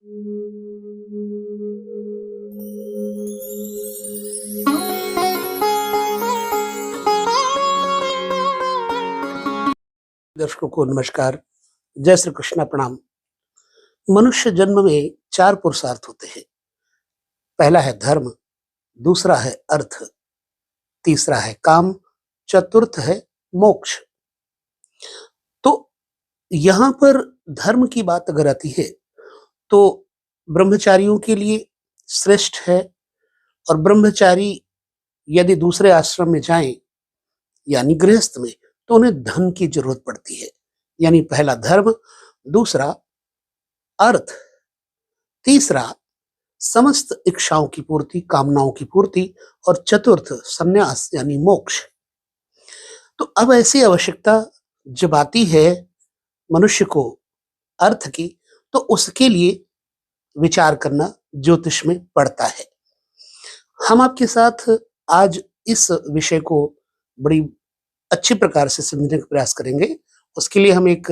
दर्शकों को नमस्कार, जय श्री कृष्णा, प्रणाम। मनुष्य जन्म में 4 पुरुषार्थ होते हैं। पहला है धर्म, दूसरा है अर्थ, तीसरा है काम, चतुर्थ है मोक्ष। तो यहाँ पर धर्म की बात अगर आती है तो ब्रह्मचारियों के लिए श्रेष्ठ है, और ब्रह्मचारी यदि दूसरे आश्रम में जाएं यानी गृहस्थ में, तो उन्हें धन की जरूरत पड़ती है। यानी पहला धर्म, दूसरा अर्थ, तीसरा समस्त इच्छाओं की पूर्ति, कामनाओं की पूर्ति, और चतुर्थ संन्यास यानी मोक्ष। तो अब ऐसी आवश्यकता जब आती है मनुष्य को अर्थ की, तो उसके लिए विचार करना ज्योतिष में पड़ता है। हम आपके साथ आज इस विषय को बड़ी अच्छी प्रकार से समझने का प्रयास करेंगे। उसके लिए हम एक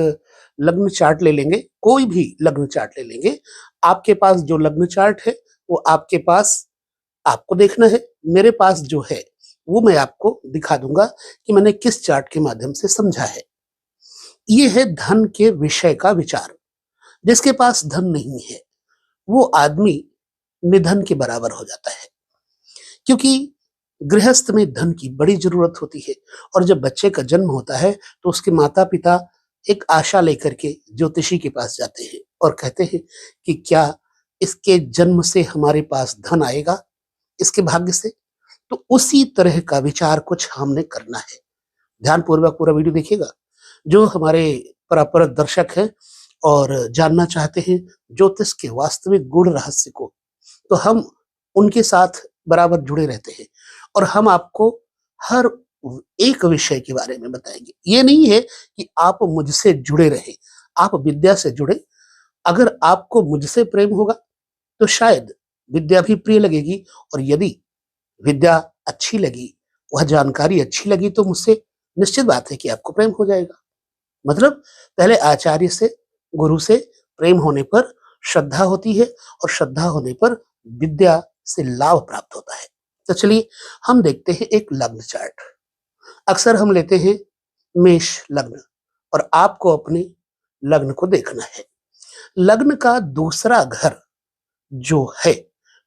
लग्न चार्ट ले लेंगे, कोई भी लग्न चार्ट ले लेंगे। आपके पास जो लग्न चार्ट है वो आपके पास आपको देखना है, मेरे पास जो है वो मैं आपको दिखा दूंगा कि मैंने किस चार्ट के माध्यम से समझा है। ये है धन के विषय का विचार। जिसके पास धन नहीं है वो आदमी निधन के बराबर हो जाता है, क्योंकि गृहस्थ में धन की बड़ी जरूरत होती है। और जब बच्चे का जन्म होता है तो उसके माता पिता एक आशा लेकर के ज्योतिषी के पास जाते हैं और कहते हैं कि क्या इसके जन्म से हमारे पास धन आएगा, इसके भाग्य से। तो उसी तरह का विचार कुछ हमने करना है। ध्यानपूर्वक पूरा वीडियो देखिएगा। जो हमारे परपर दर्शक हैं और जानना चाहते हैं ज्योतिष के वास्तविक गूढ़ रहस्य को, तो हम उनके साथ बराबर जुड़े रहते हैं और हम आपको हर एक विषय के बारे में बताएंगे। ये नहीं है कि आप मुझसे जुड़े रहे, आप विद्या से जुड़े। अगर आपको मुझसे प्रेम होगा तो शायद विद्या भी प्रिय लगेगी, और यदि विद्या अच्छी लगी, वह जानकारी अच्छी लगी, तो मुझसे निश्चित बात है कि आपको प्रेम हो जाएगा। मतलब पहले आचार्य से, गुरु से प्रेम होने पर श्रद्धा होती है, और श्रद्धा होने पर विद्या से लाभ प्राप्त होता है। तो चलिए हम देखते हैं एक लग्न चार्ट। अक्सर हम लेते हैं मेष लग्न, और आपको अपने लग्न को देखना है। लग्न का दूसरा घर जो है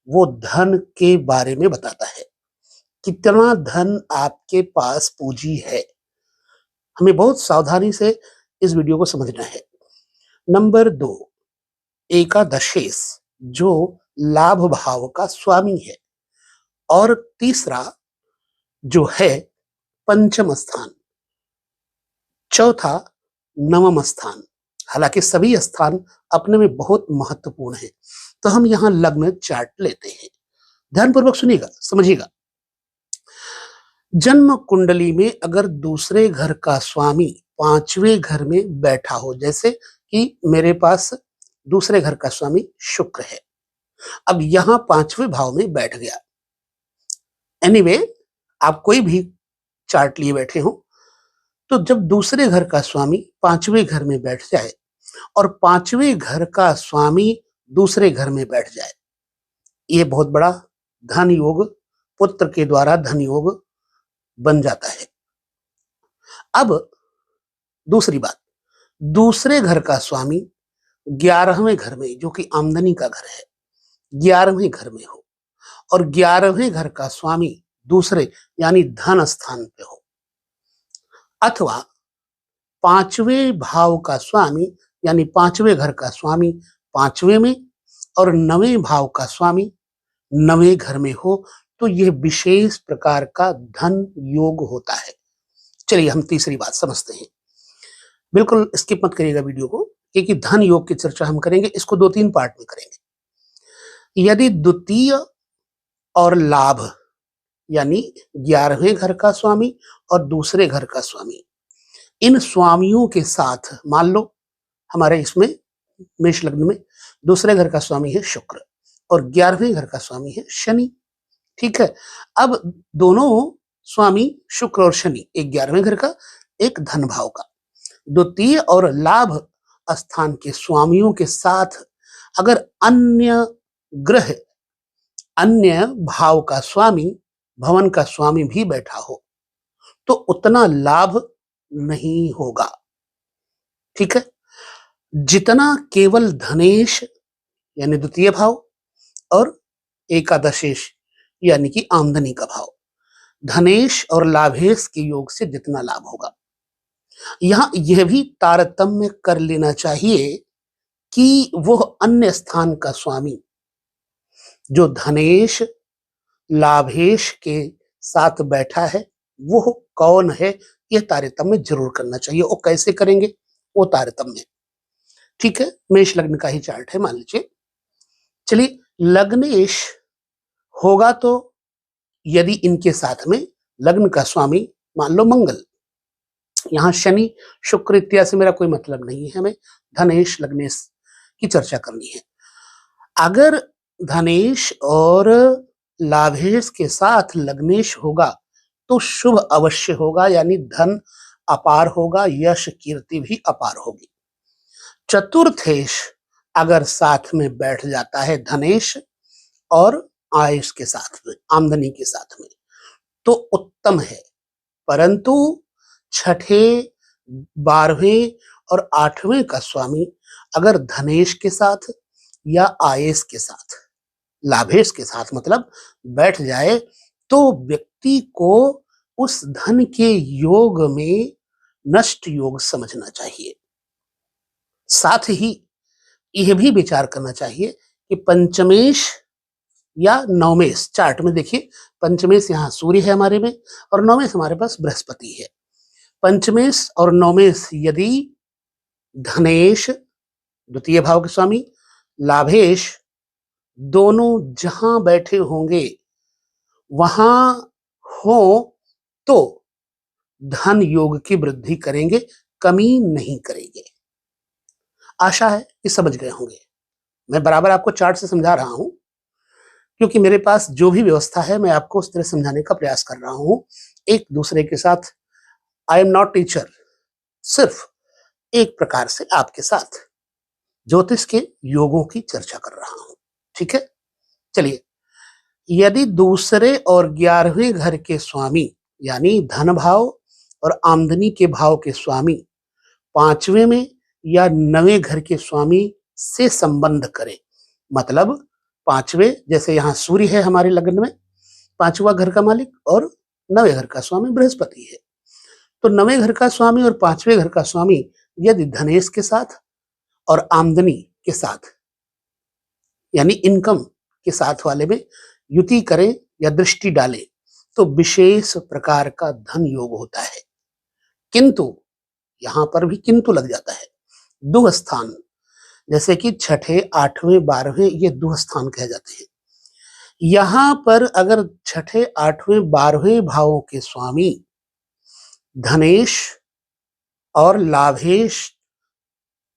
वो धन के बारे में बताता है। कितना धन आपके पास पूंजी है, हमें बहुत सावधानी से इस वीडियो को समझना है। नंबर 2, एकादशेश जो लाभ भाव का स्वामी है, और तीसरा जो है पंचम स्थान, चौथा नवम स्थान। हालांकि सभी स्थान अपने में बहुत महत्वपूर्ण है। तो हम यहां लग्न चार्ट लेते हैं। ध्यानपूर्वक सुनिएगा, समझिएगा। जन्म कुंडली में अगर दूसरे घर का स्वामी 5वें घर में बैठा हो, जैसे कि मेरे पास दूसरे घर का स्वामी शुक्र है, अब यहां 5वें भाव में बैठ गया। एनीवे, आप कोई भी चार्ट लिए बैठे हो, तो जब दूसरे घर का स्वामी 5वें घर में बैठ जाए और 5वें घर का स्वामी दूसरे घर में बैठ जाए, ये बहुत बड़ा धन योग, पुत्र के द्वारा धन योग बन जाता है। अब दूसरी बात, दूसरे घर का स्वामी 11वें घर में, जो कि आमदनी का घर है, 11वें घर में हो, और 11वें घर का स्वामी दूसरे यानी धन स्थान पे हो, अथवा 5वें भाव का स्वामी यानी 5वें घर का स्वामी 5वें में और 9वें भाव का स्वामी 9वें घर में हो, तो यह विशेष प्रकार का धन योग होता है। चलिए हम तीसरी बात समझते हैं। बिल्कुल स्किप मत करिएगा वीडियो को, क्योंकि धन योग की चर्चा हम करेंगे, इसको 2-3 पार्ट में करेंगे। यदि द्वितीय और लाभ यानी 11वें घर का स्वामी और दूसरे घर का स्वामी, इन स्वामियों के साथ, मान लो हमारे इसमें मेष लग्न में दूसरे घर का स्वामी है शुक्र और 11वें घर का स्वामी है शनि, ठीक है। अब दोनों स्वामी शुक्र और शनि, एक 11वें घर का, एक धन भाव का, द्वितीय और लाभ स्थान के स्वामियों के साथ अगर अन्य ग्रह, अन्य भाव का स्वामी, भवन का स्वामी भी बैठा हो तो उतना लाभ नहीं होगा। ठीक है, जितना केवल धनेश यानी द्वितीय भाव और एकादशेश यानी कि आमदनी का भाव, धनेश और लाभेश के योग से जितना लाभ होगा। यहां यह भी तारतम्य कर लेना चाहिए कि वह अन्य स्थान का स्वामी जो धनेश लाभेश के साथ बैठा है वो कौन है, यह तारतम्य जरूर करना चाहिए। और कैसे करेंगे वो तारतम्य? ठीक है, मेष लग्न का ही चार्ट है मान लीजिए। चलिए, लग्नेश होगा तो यदि इनके साथ में लग्न का स्वामी मान लो मंगल, यहां शनि शुक्र इत्यादि से मेरा कोई मतलब नहीं है, हमें धनेश लग्नेश की चर्चा करनी है। अगर धनेश और लाभेश के साथ लग्नेश होगा तो शुभ अवश्य होगा, यानी धन अपार होगा, यश कीर्ति भी अपार होगी। चतुर्थेश अगर साथ में बैठ जाता है धनेश और आयुष के साथ में, आमदनी के साथ में, तो उत्तम है। परंतु छठे, 12वें और 8वें का स्वामी अगर धनेश के साथ या आयेश के साथ, लाभेश के साथ मतलब बैठ जाए तो व्यक्ति को उस धन के योग में नष्ट योग समझना चाहिए। साथ ही यह भी विचार करना चाहिए कि पंचमेश या नवमेश, चार्ट में देखिए पंचमेश यहाँ सूर्य है हमारे में और नवमेश हमारे पास बृहस्पति है। पंचमेश और नवमेश यदि धनेश द्वितीय भाव के स्वामी, लाभेश दोनों जहां बैठे होंगे वहां हो तो धन योग की वृद्धि करेंगे, कमी नहीं करेंगे। आशा है कि समझ गए होंगे। मैं बराबर आपको चार्ट से समझा रहा हूं क्योंकि मेरे पास जो भी व्यवस्था है मैं आपको उस तरह समझाने का प्रयास कर रहा हूं, एक दूसरे के साथ। आई एम नॉट टीचर, सिर्फ एक प्रकार से आपके साथ ज्योतिष के योगों की चर्चा कर रहा हूं। ठीक है, चलिए, यदि दूसरे और 11वें घर के स्वामी यानी धन भाव और आमदनी के भाव के स्वामी 5वें में या 9वें घर के स्वामी से संबंध करें, मतलब 5वें, जैसे यहाँ सूर्य है हमारे लग्न में, 5वां घर का मालिक और 9वें घर का स्वामी बृहस्पति है, तो 9वें घर का स्वामी और 5वें घर का स्वामी यदि धनेश के साथ और आमदनी के साथ यानी इनकम के साथ वाले में युति करें या दृष्टि डालें तो विशेष प्रकार का धन योग होता है। किंतु यहां पर भी किंतु लग जाता है। दुह स्थान जैसे कि छठे, 8वें, 12वें ये दुह स्थान कहे जाते हैं। यहां पर अगर छठे, 8वें, 12वें भावों के स्वामी धनेश और लाभेश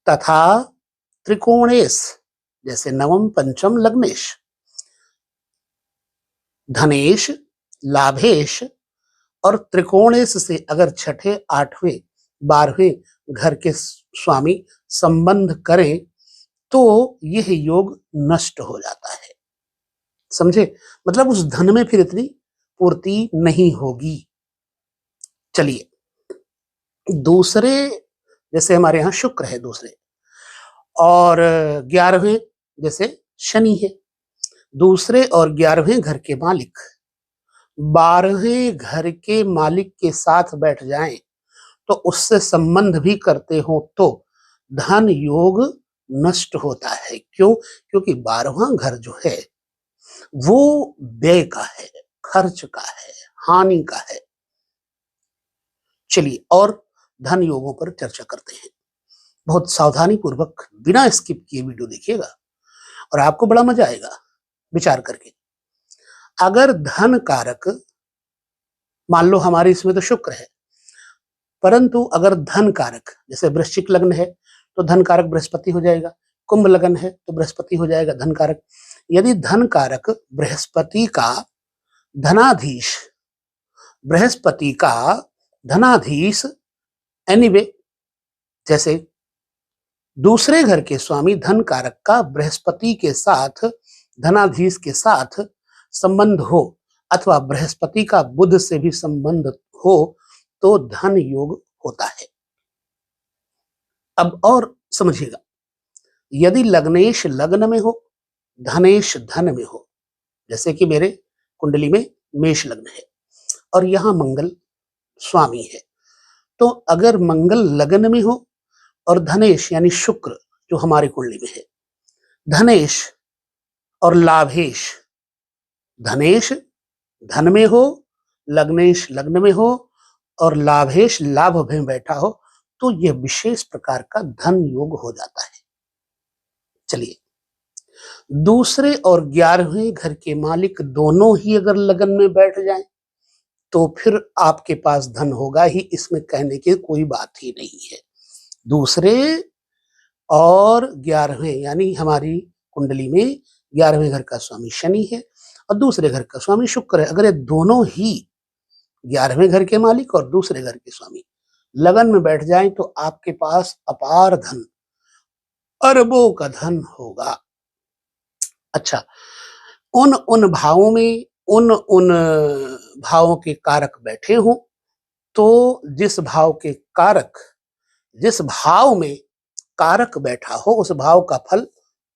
तथा त्रिकोणेश जैसे नवम, पंचम, लग्नेश, धनेश, लाभेश और त्रिकोणेश से अगर छठे, 8वें, 12वें घर के स्वामी संबंध करें तो यह योग नष्ट हो जाता है। समझे? मतलब उस धन में फिर इतनी पूर्ति नहीं होगी। चलिए, दूसरे जैसे हमारे यहां शुक्र है दूसरे, और 11वें जैसे शनि है, दूसरे और 11वें घर के मालिक 12वें घर के मालिक के साथ बैठ जाएं तो उससे संबंध भी करते हो तो धन योग नष्ट होता है। क्यों? क्योंकि 12वां घर जो है वो व्यय का है, खर्च का है, हानि का है। चलिए, और धन योगों पर चर्चा करते हैं। बहुत सावधानी पूर्वक बिना स्किप किए वीडियो देखिएगा और आपको बड़ा मजा आएगा विचार करके। अगर धन कारक मान लो हमारे इसमें तो शुक्र है, परंतु अगर धन कारक जैसे वृश्चिक लग्न है तो धन कारक बृहस्पति हो जाएगा, कुंभ लग्न है तो बृहस्पति हो जाएगा धन कारक। यदि धन कारक बृहस्पति का धनाधीश, बृहस्पति का धनाधीश एनीवे जैसे दूसरे घर के स्वामी धन कारक का बृहस्पति के साथ, धनाधीश के साथ संबंध हो अथवा बृहस्पति का बुध से भी संबंध हो तो धन योग होता है। अब और समझिएगा, यदि लग्नेश लग्न में हो, धनेश धन में हो, जैसे कि मेरे कुंडली में मेष लग्न है और यहां मंगल स्वामी है, तो अगर मंगल लग्न में हो और धनेश यानी शुक्र जो हमारी कुंडली में है, धनेश और लाभेश, धनेश धन में हो, लग्नेश लग्न में हो और लाभेश लाभ में बैठा हो, तो यह विशेष प्रकार का धन योग हो जाता है। चलिए, दूसरे और 11वें घर के मालिक दोनों ही अगर लगन में बैठ जाएं तो फिर आपके पास धन होगा ही, इसमें कहने की कोई बात ही नहीं है। दूसरे और 11वें यानी हमारी कुंडली में 11वें घर का स्वामी शनि है और दूसरे घर का स्वामी शुक्र है। अगर ये दोनों ही 11वें घर के मालिक और दूसरे घर के स्वामी लगन में बैठ जाएं तो आपके पास अपार धन, अरबों का धन होगा। अच्छा, उन भावों में उन भावों के कारक बैठे हों तो जिस भाव के कारक, जिस भाव में कारक बैठा हो उस भाव का फल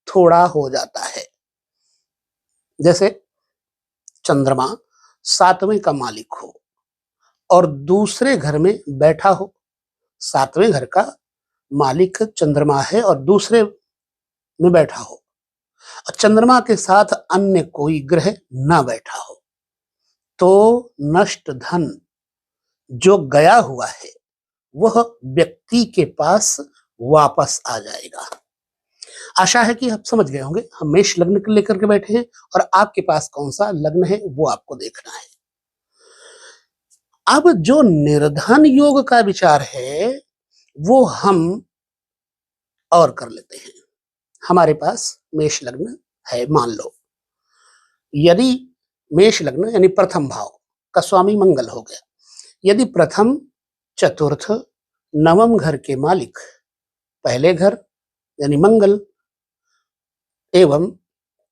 थोड़ा हो जाता है। जैसे चंद्रमा 7वें का मालिक हो और दूसरे घर में बैठा हो, 7वें घर का मालिक चंद्रमा है और दूसरे में बैठा हो और चंद्रमा के साथ अन्य कोई ग्रह ना बैठा हो, तो नष्ट धन जो गया हुआ है वह व्यक्ति के पास वापस आ जाएगा। आशा है कि आप समझ गए होंगे। हम मेष लग्न को लेकर के बैठे हैं और आपके पास कौन सा लग्न है वो आपको देखना है। अब जो निर्धन योग का विचार है वो हम और कर लेते हैं। हमारे पास मेष लग्न है, मान लो यदि मेष लग्न यानी प्रथम भाव का स्वामी मंगल हो गया, यदि प्रथम चतुर्थ नवम घर के मालिक पहले घर यानी मंगल एवं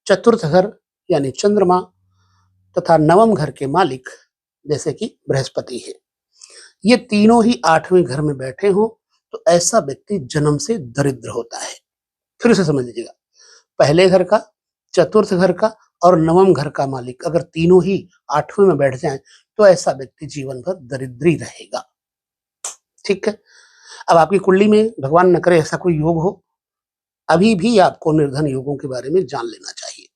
चतुर्थ घर यानी चंद्रमा तथा नवम घर के मालिक जैसे कि बृहस्पति है, ये तीनों ही 8वें घर में बैठे हो तो ऐसा व्यक्ति जन्म से दरिद्र होता है। फिर से समझ लीजिएगा, पहले घर का, चतुर्थ घर का और नवम घर का मालिक अगर तीनों ही 8वें में बैठ जाएं तो ऐसा व्यक्ति जीवन भर दरिद्री रहेगा। ठीक है। अब आपकी कुंडली में भगवान न करे ऐसा कोई योग हो, अभी भी आपको निर्धन योगों के बारे में जान लेना चाहिए।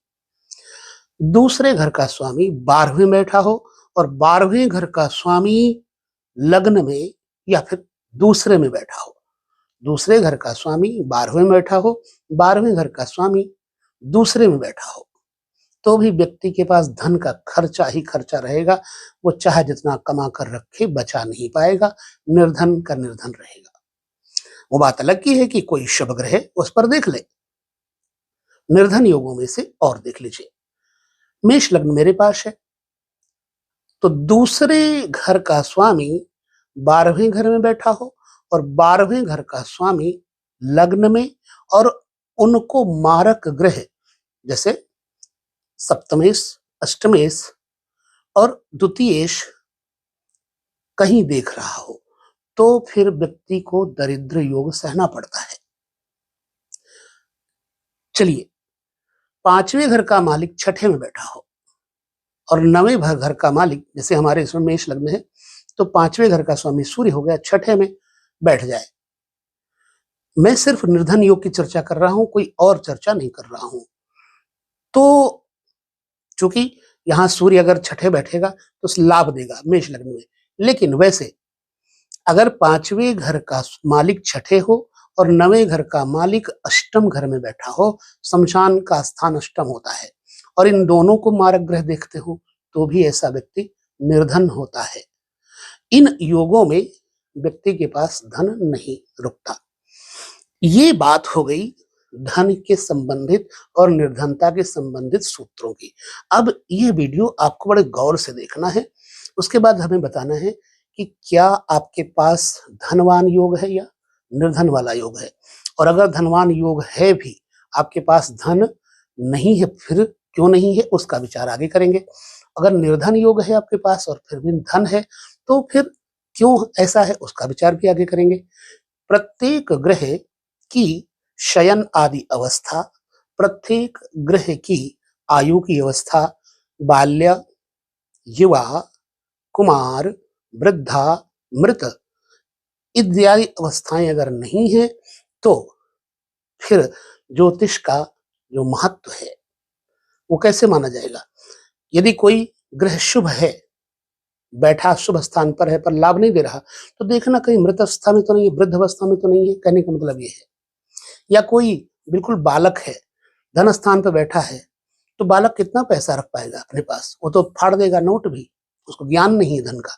दूसरे घर का स्वामी 12वें बैठा हो और 12वें घर का स्वामी लग्न में या फिर दूसरे में बैठा हो, दूसरे घर का स्वामी 12वें में बैठा हो, 12वें घर का स्वामी दूसरे में बैठा हो, तो भी व्यक्ति के पास धन का खर्चा ही खर्चा रहेगा। वो चाहे जितना कमा कर रखे बचा नहीं पाएगा, निर्धन का निर्धन रहेगा। वो बात अलग की है कि कोई शुभ ग्रह उस पर देख ले। निर्धन योगों में से और देख लीजिए, मेष लग्न मेरे पास है तो दूसरे घर का स्वामी 12वें घर में बैठा हो और 12वें घर का स्वामी लग्न में और उनको मारक ग्रह जैसे सप्तमेश, अष्टमेश और द्वितीयेश कहीं देख रहा हो तो फिर व्यक्ति को दरिद्र योग सहना पड़ता है। चलिए, 5वें घर का मालिक 6ठे में बैठा हो और 9वें घर का मालिक जैसे हमारे इसमें मेष लग्न है तो 5वें घर का स्वामी सूर्य हो गया, 6ठे में बैठ जाए। मैं सिर्फ निर्धन योग की चर्चा कर रहा हूं, कोई और चर्चा नहीं कर रहा हूं। तो चूंकि यहां सूर्य अगर 6ठे बैठेगा तो लाभ देगा मेष लग्न में, लेकिन वैसे अगर 5वें घर का मालिक 6ठे हो और 9वें घर का मालिक अष्टम घर में बैठा हो, शमशान का स्थान अष्टम होता है और इन दोनों को मारक ग्रह देखते हो तो भी ऐसा व्यक्ति निर्धन होता है। इन योगों में व्यक्ति के पास धन नहीं रुकता। ये बात हो गई धन के संबंधित और निर्धनता के संबंधित सूत्रों की। अब ये वीडियो आपको बड़े गौर से देखना है, उसके बाद हमें बताना है कि क्या आपके पास धनवान योग है या निर्धन वाला योग है। और अगर धनवान योग है भी, आपके पास धन नहीं है, फिर क्यों नहीं है उसका विचार आगे करेंगे। अगर निर्धन योग है आपके पास और फिर भी धन है, तो फिर क्यों ऐसा है उसका विचार भी आगे करेंगे। प्रत्येक ग्रह की शयन आदि अवस्था, प्रत्येक ग्रह की आयु की अवस्था, बाल्य, युवा, कुमार, वृद्धा, मृत इत्यादि अवस्थाएं अगर नहीं है, तो फिर ज्योतिष का जो महत्व है वो कैसे माना जाएगा। यदि कोई ग्रह शुभ है, बैठा शुभ स्थान पर है पर लाभ नहीं दे रहा, तो देखना कहीं मृत अवस्था में तो नहीं है, वृद्ध अवस्था में तो नहीं है, कहने का मतलब ये है। या कोई बिल्कुल बालक है, धन स्थान पर बैठा है, तो बालक कितना पैसा रख पाएगा अपने पास, वो तो फाड़ देगा नोट भी, उसको ज्ञान नहीं है धन का।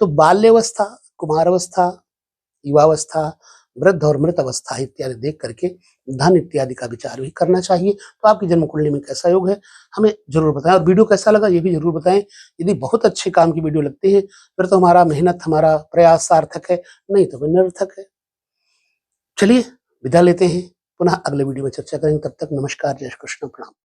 तो बाल्यावस्था, कुमारावस्था, युवावस्था, वृद्ध और मृत अवस्था इत्यादि देख करके धन इत्यादि का विचार भी करना चाहिए। तो आपकी जन्म कुंडली में कैसा योग है हमें जरूर बताएं, और वीडियो कैसा लगा ये भी जरूर बताएं। यदि बहुत अच्छे काम की वीडियो लगती है फिर तो हमारा मेहनत, हमारा प्रयास सार्थक है, नहीं तो फिर निरर्थक है। चलिए विदा लेते हैं, पुनः अगले वीडियो में चर्चा करेंगे। तब तक नमस्कार, जय श्री कृष्ण, प्रणाम।